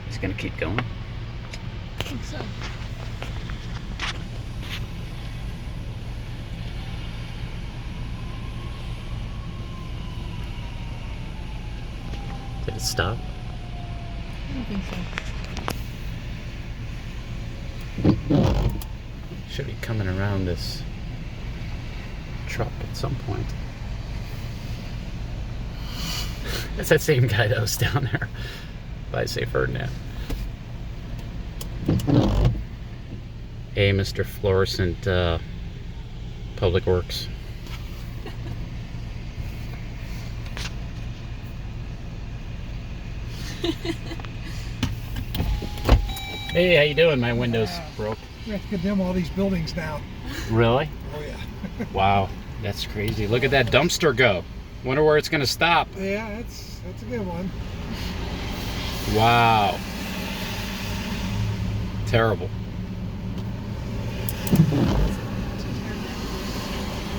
He's gonna keep going. I think so. Did it stop? I don't think so. Should be coming around this truck at some point. It's that same guy that was down there by St. Ferdinand. Hey, Mr. Fluorescent Public Works. Hey, how you doing? My window's broke. We have to condemn all these buildings now. Really? Oh yeah. Wow, that's crazy. Look at that dumpster go. Wonder where it's gonna stop. Yeah, that's a good one. Wow. Terrible.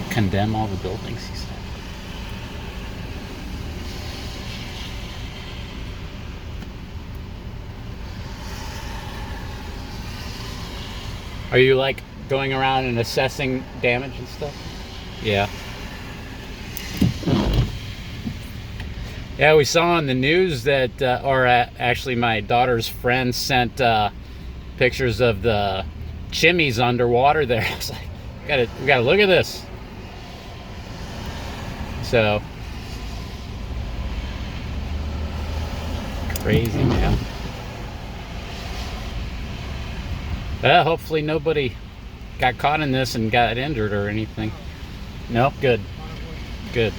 Condemn all the buildings, he said. Are you like going around and assessing damage and stuff? Yeah. Yeah, we saw on the news that, actually my daughter's friend sent pictures of the chimneys underwater there. I was like, we gotta look at this. So crazy, man. Well, hopefully nobody got caught in this and got injured or anything. Nope, good. Good.